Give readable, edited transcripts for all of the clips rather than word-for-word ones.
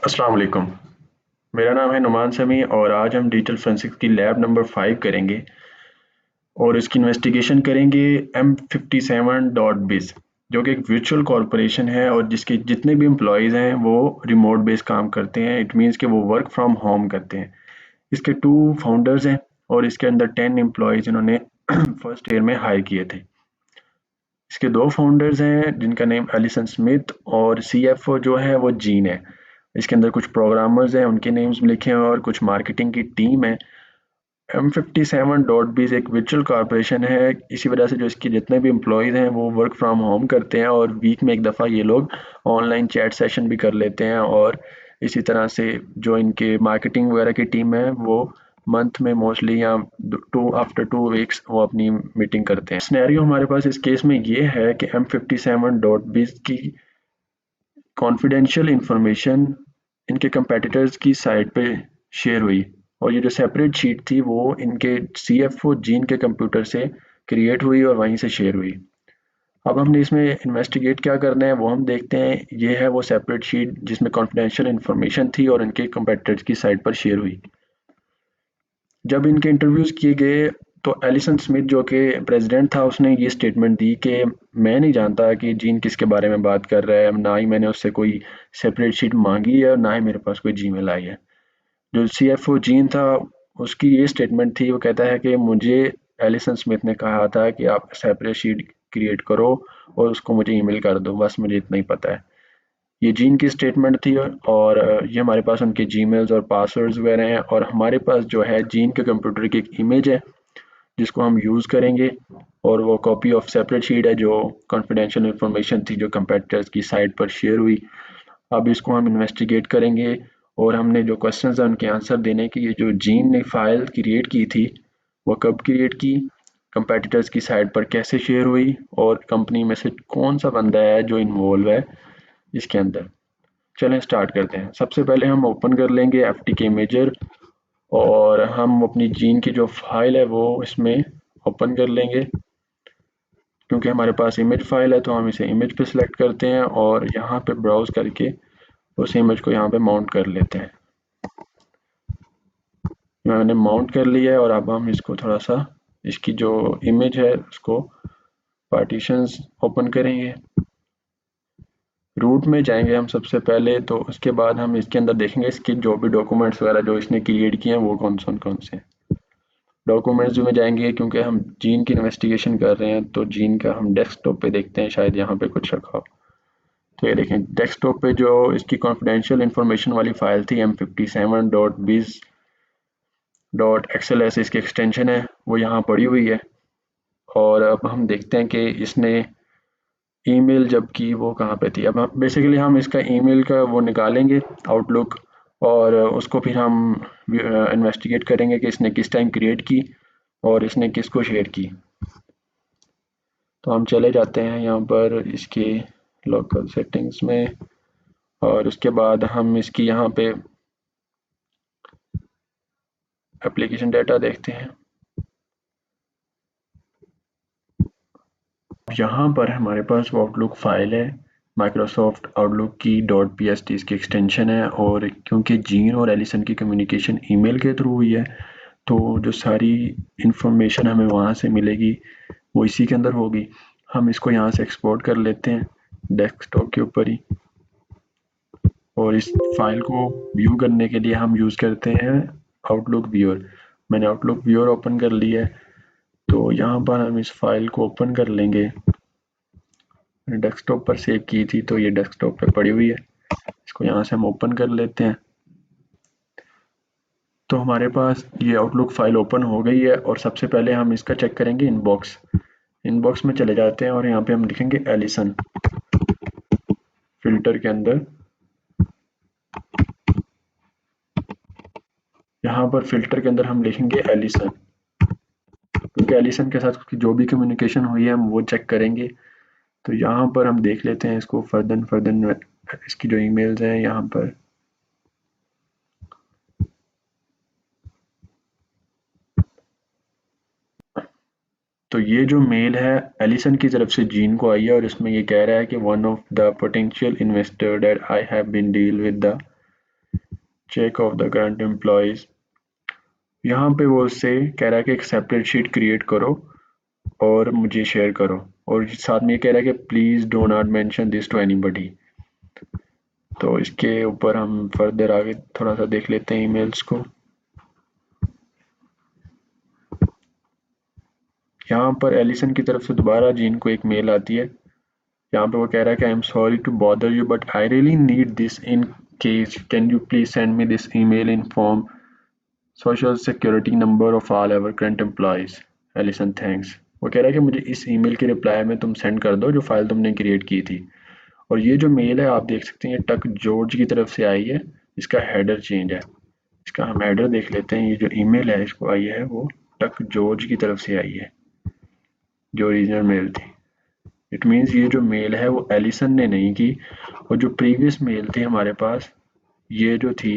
अस्सलाम वालेकुम। मेरा नाम है नुमान समी और आज हम डिजिटल फोरेंसिक्स की लैब नंबर 5 करेंगे और इसकी इन्वेस्टिगेशन करेंगे M57.biz जो कि एक वर्चुअल कॉरपोरेशन है और जिसके जितने भी एम्प्लॉयज़ हैं वो रिमोट बेस काम करते हैं। इट मीन्स कि वो वर्क फ्रॉम होम करते हैं। इसके 2 फाउंडर्स हैं और इसके अंदर 10 एम्प्लॉयज़ इन्होंने फर्स्ट ईयर में हायर किए थे। इसके 2 फाउंडर्स हैं जिनका नेम एलिसन स्मिथ और CFO जो है वो जीन है। इसके अंदर कुछ प्रोग्रामर्स हैं, उनके नेम्स भी लिखे हैं और कुछ मार्केटिंग की टीम है। M57.biz एक वर्चुअल कॉरपोरेशन है, इसी वजह से जो इसके जितने भी एम्प्लॉयज़ हैं वो वर्क फ्रॉम होम करते हैं और वीक में एक दफ़ा ये लोग ऑनलाइन चैट सेशन भी कर लेते हैं और इसी तरह से जो इनके मार्केटिंग वगैरह की टीम है वो मंथ में मोस्टली या आफ्टर 2 वीक्स वो अपनी मीटिंग करते हैं। सिनेरियो हमारे पास इस केस में ये है कि M57.biz की कॉन्फिडेंशियल इंफॉर्मेशन इनके कंपेटिटर्स की साइट पे शेयर हुई और ये जो सेपरेट शीट थी वो इनके CFO जीन के कंप्यूटर से क्रिएट हुई और वहीं से शेयर हुई। अब हमने इसमें इन्वेस्टिगेट क्या करना है वो हम देखते हैं। ये है वो सेपरेट शीट जिसमें कॉन्फिडेंशियल इंफॉर्मेशन थी और इनके कंपेटिटर्स की साइट पर शेयर हुई। जब इनके इंटरव्यूज़ किए गए तो एलिसन स्मिथ जो कि प्रेसिडेंट था उसने ये स्टेटमेंट दी कि मैं नहीं जानता कि जीन किसके बारे में बात कर रहा है, ना ही मैंने उससे कोई सेपरेट शीट मांगी है और ना ही मेरे पास कोई जीमेल आई है। जो CFO जीन था उसकी ये स्टेटमेंट थी, वो कहता है कि मुझे एलिसन स्मिथ ने कहा था कि आप सेपरेट शीट क्रिएट करो और उसको मुझे ईमेल कर दो, बस मुझे इतना ही पता है। ये जीन की स्टेटमेंट थी और ये हमारे पास उनके जीमेल्स और पासवर्ड्स वगैरह हैं और हमारे पास जो है जीन के कंप्यूटर की एक इमेज है जिसको हम यूज़ करेंगे और वो कॉपी ऑफ सेपरेट शीट है जो कॉन्फिडेंशियल इंफॉर्मेशन थी जो कंपेटिटर्स की साइट पर शेयर हुई। अब इसको हम इन्वेस्टिगेट करेंगे और हमने जो क्वेश्चंस हैं उनके आंसर देने की। ये जो जीन ने फाइल क्रिएट की थी वो कब क्रिएट की, कंपेटिटर्स की साइट पर कैसे शेयर हुई और कंपनी में से कौन सा बंदा है जो इन्वॉल्व है इसके अंदर। चलें स्टार्ट करते हैं। सबसे पहले हम ओपन कर लेंगे FTK इमेजर और हम अपनी जीन की जो फाइल है वो इसमें ओपन कर लेंगे। क्योंकि हमारे पास इमेज फाइल है तो हम इसे इमेज पे सिलेक्ट करते हैं और यहाँ पे ब्राउज करके उस इमेज को यहाँ पे माउंट कर लेते हैं। मैंने माउंट कर लिया है और अब हम इसको थोड़ा सा इसकी जो इमेज है उसको पार्टीशंस ओपन करेंगे। रूट में जाएंगे हम सबसे पहले, तो उसके बाद हम इसके अंदर देखेंगे इसके जो भी डॉक्यूमेंट्स वगैरह जो इसने क्रिएट किए हैं वो कौन से हैं। डॉक्यूमेंट्स में जाएंगे क्योंकि हम जीन की इन्वेस्टिगेशन कर रहे हैं तो जीन का हम डेस्कटॉप पे देखते हैं, शायद यहाँ पे कुछ रखा हो। तो ये देखें डेस्कटॉप पे जो इसकी कॉन्फिडेंशियल इंफॉर्मेशन वाली फाइल थी M57.biz.xls इसकी एक्सटेंशन है वो यहाँ पड़ी हुई है। और अब हम देखते हैं कि इसने ईमेल जब की वो कहाँ पे थी। अब बेसिकली हम इसका ईमेल का वो निकालेंगे आउटलुक और उसको फिर हम इन्वेस्टिगेट करेंगे कि इसने किस टाइम क्रिएट की और इसने किसको शेयर की। तो हम चले जाते हैं यहाँ पर इसके लोकल सेटिंग्स में और उसके बाद हम इसकी यहाँ पे एप्लीकेशन डाटा देखते हैं। यहाँ पर हमारे पास वो आउटलुक फाइल है, माइक्रोसॉफ्ट आउटलुक की .pst इसकी एक्सटेंशन है और क्योंकि जीन और एलिसन की कम्युनिकेशन ईमेल के थ्रू हुई है तो जो सारी इंफॉर्मेशन हमें वहाँ से मिलेगी वो इसी के अंदर होगी। हम इसको यहाँ से एक्सपोर्ट कर लेते हैं डेस्कटॉप के ऊपर ही और इस फाइल को व्यू करने के लिए हम यूज़ करते हैं आउटलुक व्यूअर। मैंने आउटलुक व्यूअर ओपन कर लिया है तो यहाँ पर हम इस फाइल को ओपन कर लेंगे। डेस्कटॉप पर सेव की थी तो ये डेस्कटॉप पे पड़ी हुई है, इसको यहाँ से हम ओपन कर लेते हैं। तो हमारे पास ये आउटलुक फाइल ओपन हो गई है और सबसे पहले हम इसका चेक करेंगे इनबॉक्स में चले जाते हैं और यहाँ पे हम लिखेंगे एलिसन फिल्टर के अंदर। यहाँ पर फिल्टर के अंदर हम लिखेंगे एलिसन क्योंकि एलिसन के साथ जो भी कम्युनिकेशन हुई है हम वो चेक करेंगे। तो यहाँ पर हम देख लेते हैं इसको फर्दन इसकी जो ईमेल्स हैं यहाँ पर। तो ये जो मेल है एलिसन की तरफ से जीन को आई है और इसमें ये कह रहा है कि one of the potential investor that I have been deal with the check of the current employees. यहाँ पे वो उससे कह रहा है कि एक सेपरेट शीट क्रिएट करो और मुझे शेयर करो, और साथ में ये कह रहा है कि please do not mention this to anybody. तो इसके ऊपर हम फर्दर आगे थोड़ा सा देख लेते हैं ईमेल्स को। यहाँ पर एलिसन की तरफ से दोबारा जीन को एक मेल आती है। यहाँ पे वो कह रहा है कि I am sorry to bother you but I really need this in case can you please send me this email in form social security number of all our current employees Allison thanks. वो कह रहा है कि मुझे इस email के reply में तुम सेंड कर दो जो फाइल तुमने क्रिएट की थी। और ये जो मेल है आप देख सकते हैं ये टक जॉर्ज की तरफ से आई है। इसका हेडर चेंज है। इसका हम हेडर देख लेते हैं। ये जो ईमेल है इसको आई है वो टक जॉर्ज की तरफ से आई है जो ओरिजिनल मेल थी। इट मीन्स ये जो मेल है वो एलिसन ने नहीं की, और जो प्रीवियस मेल थी हमारे पास ये जो थी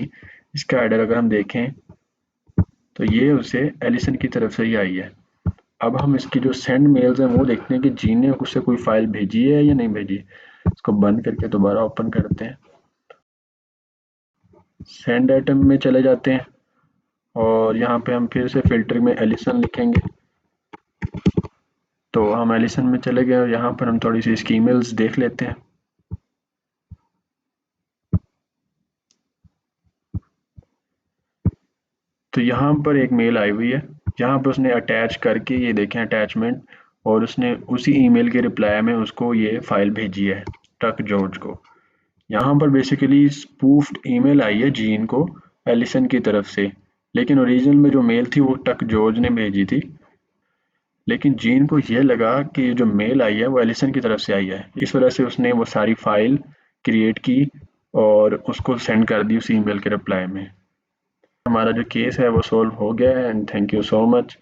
इसका हेडर अगर हम देखें तो ये उसे एलिसन की तरफ से ही आई है। अब हम इसकी जो सेंड मेल्स हैं वो देखते हैं कि जी ने उससे कोई फाइल भेजी है या नहीं भेजी। इसको बंद करके दोबारा ओपन करते हैं, सेंड आइटम में चले जाते हैं और यहाँ पे हम फिर से फिल्टर में एलिसन लिखेंगे। तो हम एलिसन में चले गए और यहाँ पर हम थोड़ी सी इसकी ईमेल्स देख लेते हैं। तो यहाँ पर एक मेल आई हुई है, यहाँ पर उसने अटैच करके ये देखें अटैचमेंट, और उसने उसी ईमेल के रिप्लाई में उसको ये फाइल भेजी है टक जॉर्ज को। यहाँ पर बेसिकली स्पूफ्ड ईमेल आई है जीन को एलिसन की तरफ से, लेकिन ओरिजिनल में जो मेल थी वो टक जॉर्ज ने भेजी थी। लेकिन जीन को ये लगा कि ये जो मेल आई है वो एलिसन की तरफ से आई है, इस वजह से उसने वो सारी फाइल क्रिएट की और उसको सेंड कर दी उस ईमेल के रिप्लाई में। हमारा जो केस है वो सॉल्व हो गया है and thank you so much.